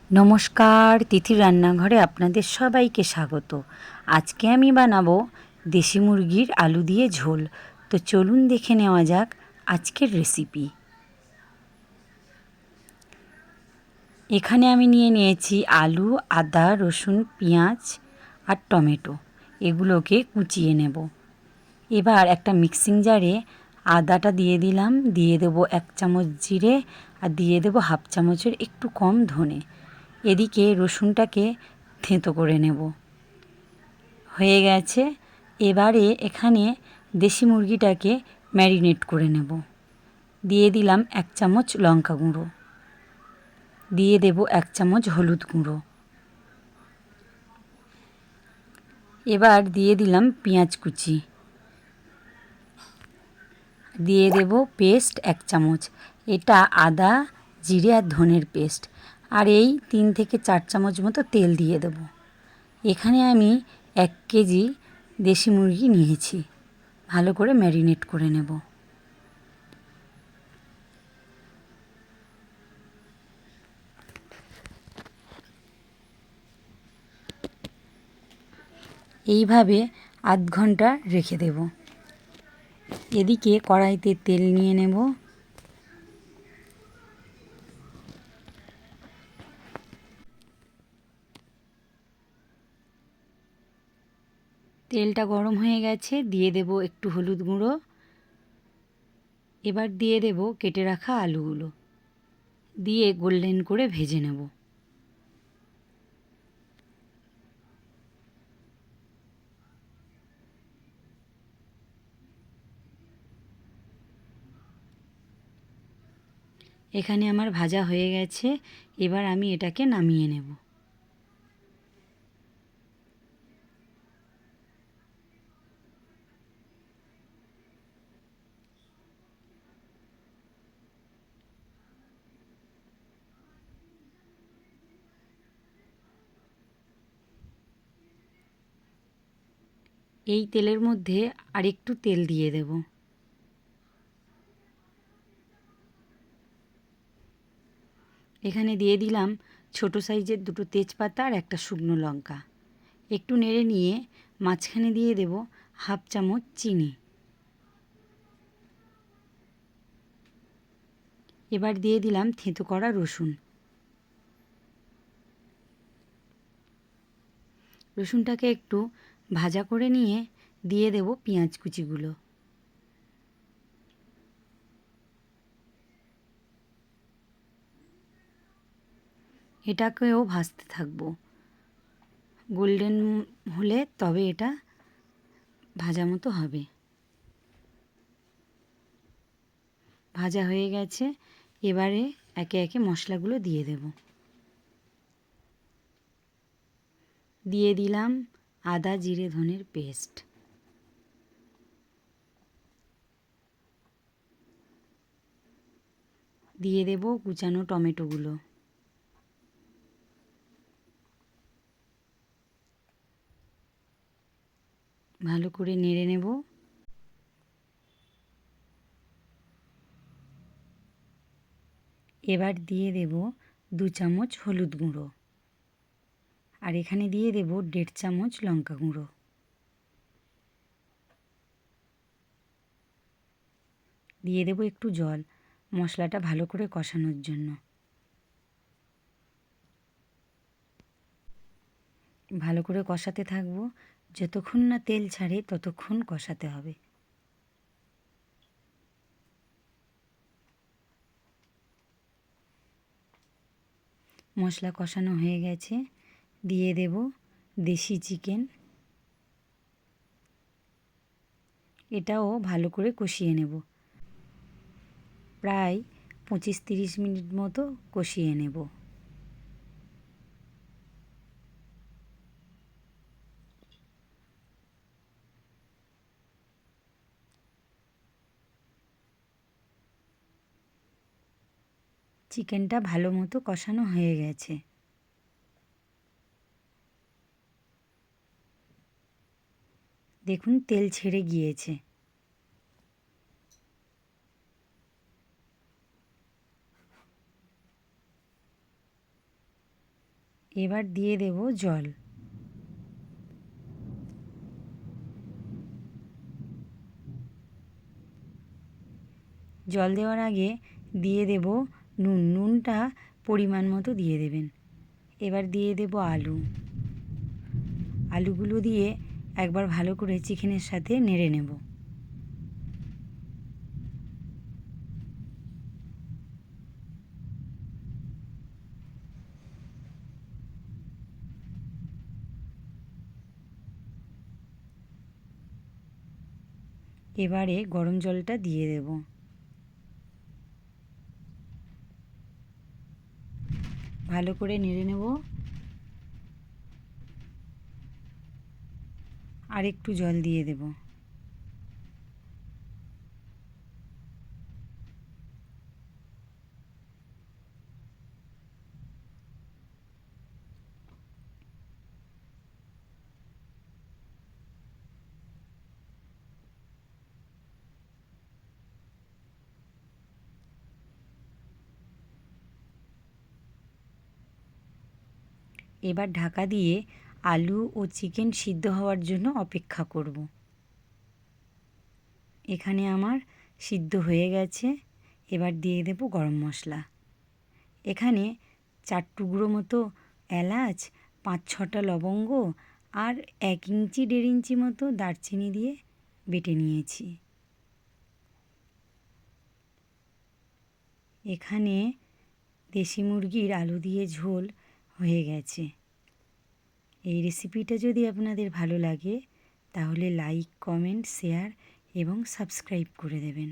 নমস্কার, তিথির রান্নাঘরে আপনাদের সবাইকে স্বাগত। আজকে আমি বানাবো দেশি মুরগির আলু দিয়ে ঝোল। তো চলুন দেখে নেওয়া যাক আজকের রেসিপি। এখানে আমি নিয়েছি আলু, আদা, রসুন, পেঁয়াজ আর টমেটো। এগুলোকে কুচিয়ে নেব। এবার একটা মিক্সিং জারে আদাটা দিয়ে দিলাম, দিয়ে দেবো 1 চামচ জিরে আর দিয়ে দেবো 1/2 চামচের একটু কম ধনে। এদিকে রসুনটাকে থেঁতো করে নেব। হয়ে গেছে। এবারে এখানে দেশি মুরগিটাকে ম্যারিনেট করে নেব। দিয়ে দিলাম 1 চামচ লঙ্কা গুঁড়ো, দিয়ে দেব 1 চামচ হলুদ গুঁড়ো। এবার দিয়ে দিলাম পেঁয়াজ কুচি, দিয়ে দেব পেস্ট 1 চামচ। এটা আদা, জিরে আর ধনের পেস্ট। আর এই 3 থেকে 4 চামচ মতো তেল দিয়ে দেব। এখানে আমি 1 কেজি দেশি মুরগি নিয়েছি। ভালো করে ম্যারিনেট করে নেব। এইভাবে আধ ঘন্টা রেখে দেব। এদিকে কড়াইতে তেল নিয়ে নেব। তেলটা গরম হয়ে গেছে, দিয়ে দেব একটু হলুদ গুঁড়ো। এবার দিয়ে দেব কেটে রাখা আলুগুলো, দিয়ে গোল্ডেন করে ভেজে নেব। এখানে আমার ভাজা হয়ে গেছে। এবার আমি এটাকে নামিয়ে নেব। এই তেলের মধ্যে আরেকটু তেল দিয়ে দেব। এখানে দিয়ে দিলাম ছোট সাইজের 2টো তেজপাতা আর একটা শুকনো লঙ্কা। একটু নেড়ে নিয়ে মাঝখানে দিয়ে দেব 1/2 চামচ চিনি। এবার দিয়ে দিলাম থেঁতো করা রসুন। রসুনটাকে একটু ভাজা করে নিয়ে দিয়ে দেব পেঁয়াজ কুচিগুলো। এটাকেও ভাজতে থাকবো। গোল্ডেন হলে তবে এটা ভাজা মতো হবে। ভাজা হয়ে গেছে। এবারে একে একে মশলাগুলো দিয়ে দেব। দিয়ে দিলাম আদা, জিরে, ধনের পেস্ট। দিয়ে দেব কুচানো টমেটোগুলো। ভালো করে নেড়ে নেব। এবার দিয়ে দেব 2 চামচ হলুদ গুঁড়ো, আর এখানে দিয়ে দেব 1.5 চামচ লঙ্কা গুঁড়ো। দিয়ে দেব একটু জল মশলাটা ভালো করে কষানোর জন্য। ভালো করে কষাতে থাকবো। যতক্ষণ না তেল ছাড়ে ততক্ষণ কষাতে হবে। মশলা কষানো হয়ে গেছে। দিয়ে দেব দেশি চিকেন। এটাও ভালো করে কষিয়ে নেব। প্রায় 25-30 মিনিট মতো কষিয়ে নেব। চিকেনটা ভালো মতো কষানো হয়ে গেছে। দেখুন তেল ছেড়ে গিয়েছে। এবার দিয়ে দেব জল। জল দেওয়ার আগে দিয়ে দেব নুন। নুনটা পরিমাণ মতো দিয়ে দেবেন। এবার দিয়ে দেব আলু। আলুগুলো দিয়ে একবার ভালো করে চিকেনের সাথে নেড়ে নেব। এবারে গরম জলটা দিয়ে দেব। ভালো করে নেড়ে নেব। আর একটু জল দিয়ে দেব। এবার ঢাকা দিয়ে আলু ও চিকেন সিদ্ধ হওয়ার জন্য অপেক্ষা করব। এখানে আমার সিদ্ধ হয়ে গেছে। এবার দিয়ে দেব গরম মশলা। এখানে 4 টুকরো মতো এলাচ, 5-6টা লবঙ্গ আর 1 ইঞ্চি 1.5 ইঞ্চি মতো দারচিনি দিয়ে বেটে নিয়েছি। এখানে দেশি মুরগির আলু দিয়ে ঝোল হয়ে গেছে। এই রেসিপিটা যদি আপনাদের ভালো লাগে তাহলে লাইক, কমেন্ট, শেয়ার এবং সাবস্ক্রাইব করে দেবেন।